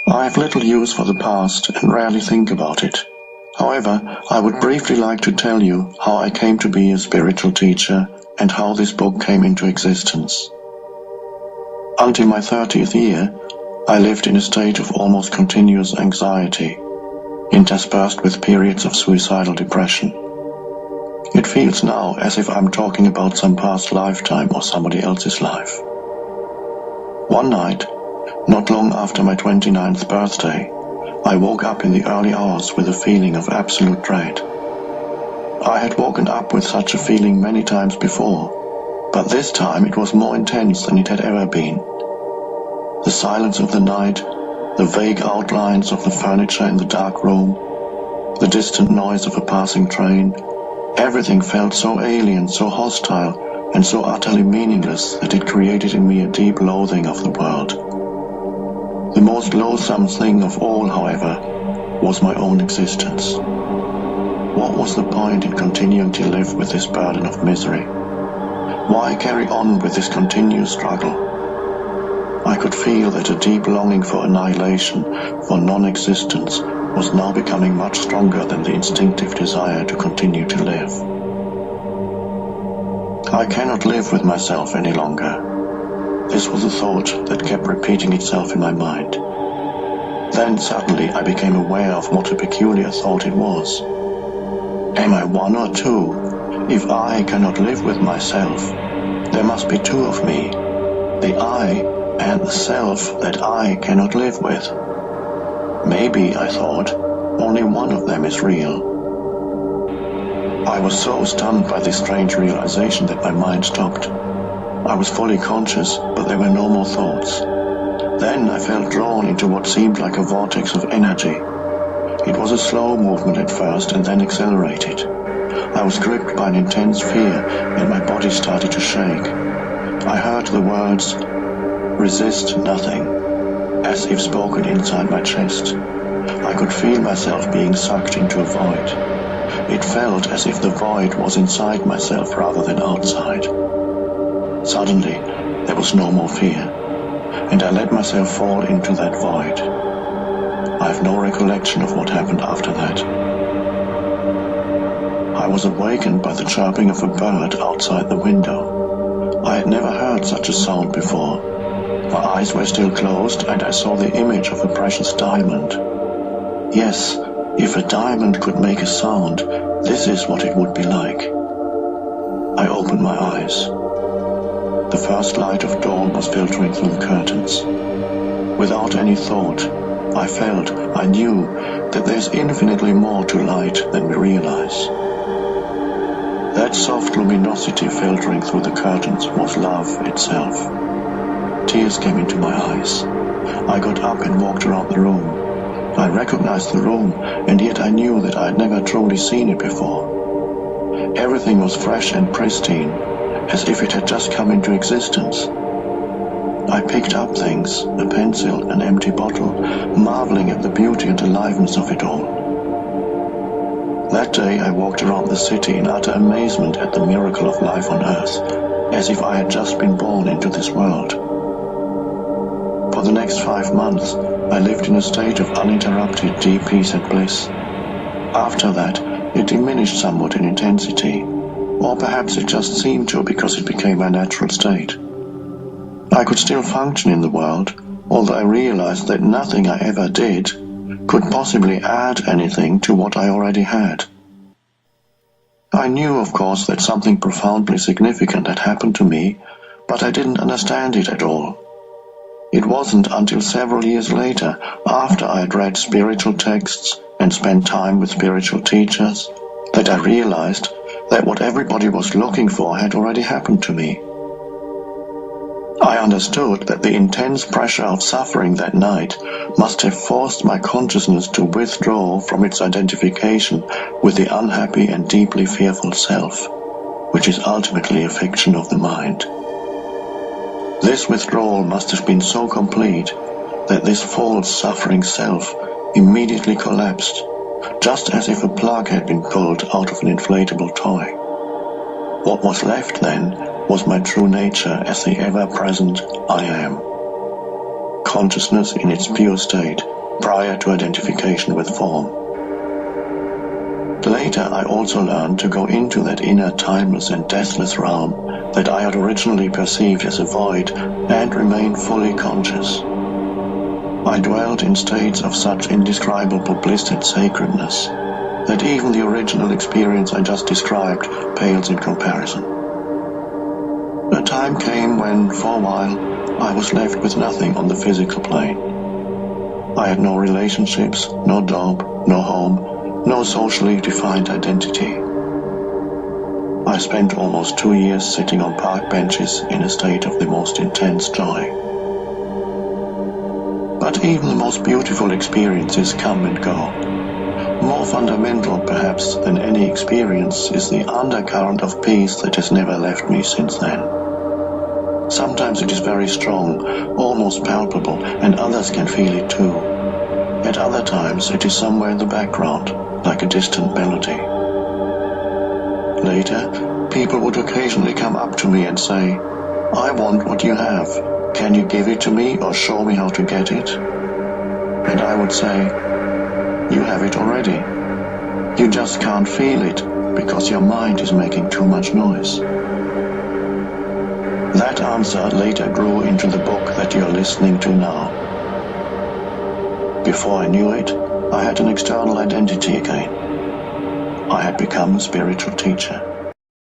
I have little use for the past and rarely think about it. However, I would briefly like to tell you how I came to be a spiritual teacher and how this book came into existence. Until my 30th year, I lived in a state of almost continuous anxiety, interspersed with periods of suicidal depression. It feels now as if I'm talking about some past lifetime or somebody else's life. One night, not long after my 29th birthday, I woke up in the early hours with a feeling of absolute dread. I had woken up with such a feeling many times before, but this time it was more intense than it had ever been. The silence of the night, the vague outlines of the furniture in the dark room, the distant noise of a passing train, everything felt so alien, so hostile, and so utterly meaningless that it created in me a deep loathing of the world. The most loathsome thing of all, however, was my own existence. What was the point in continuing to live with this burden of misery? Why carry on with this continuous struggle? I could feel that a deep longing for annihilation, for non-existence, was now becoming much stronger than the instinctive desire to continue to live. I cannot live with myself any longer. This was a thought that kept repeating itself in my mind. Then suddenly I became aware of what a peculiar thought it was. Am I one or two? If I cannot live with myself, there must be two of me, the I and the self that I cannot live with. Maybe, I thought, only one of them is real. I was so stunned by this strange realization that my mind stopped. I was fully conscious, but there were no more thoughts. Then I felt drawn into what seemed like a vortex of energy. It was a slow movement at first and then accelerated. I was gripped by an intense fear and my body started to shake. I heard the words, "Resist nothing," as if spoken inside my chest. I could feel myself being sucked into a void. It felt as if the void was inside myself rather than outside. Suddenly, there was no more fear, and I let myself fall into that void. I have no recollection of what happened after that. I was awakened by the chirping of a bird outside the window. I had never heard such a sound before. My eyes were still closed, and I saw the image of a precious diamond. Yes, if a diamond could make a sound, this is what it would be like. I opened my eyes. The first light of dawn was filtering through the curtains. Without any thought, I knew that there's infinitely more to light than we realize. That soft luminosity filtering through the curtains was love itself. Tears came into my eyes. I got up and walked around the room. I recognized the room, and yet I knew that I had never truly seen it before. Everything was fresh and pristine, as if it had just come into existence. I picked up things, a pencil, an empty bottle, marveling at the beauty and aliveness of it all. That day I walked around the city in utter amazement at the miracle of life on earth, as if I had just been born into this world. For the next 5 months, I lived in a state of uninterrupted deep peace and bliss. After that, it diminished somewhat in intensity, or perhaps it just seemed to because it became my natural state. I could still function in the world, although I realized that nothing I ever did could possibly add anything to what I already had. I knew, of course, that something profoundly significant had happened to me, but I didn't understand it at all. It wasn't until several years later, after I had read spiritual texts and spent time with spiritual teachers, that I realized that what everybody was looking for had already happened to me. I understood that the intense pressure of suffering that night must have forced my consciousness to withdraw from its identification with the unhappy and deeply fearful self, which is ultimately a fiction of the mind. This withdrawal must have been so complete that this false suffering self immediately collapsed, just as if a plug had been pulled out of an inflatable toy. What was left then was my true nature as the ever-present I am. consciousness in its pure state, prior to identification with form. Later I also learned to go into that inner timeless and deathless realm that I had originally perceived as a void and remain fully conscious. I dwelt in states of such indescribable bliss and sacredness that even the original experience I just described pales in comparison. A time came when, for a while, I was left with nothing on the physical plane. I had no relationships, no job, no home, no socially defined identity. I spent almost 2 years sitting on park benches in a state of the most intense joy. But even the most beautiful experiences come and go. More fundamental, perhaps, than any experience is the undercurrent of peace that has never left me since then. Sometimes it is very strong, almost palpable, and others can feel it too. At other times it is somewhere in the background, like a distant melody. Later, people would occasionally come up to me and say, "I want what you have. Can you give it to me or show me how to get it?" And I would say, "You have it already. You just can't feel it because your mind is making too much noise." That answer later grew into the book that you are listening to now. Before I knew it, I had an external identity again. I had become a spiritual teacher.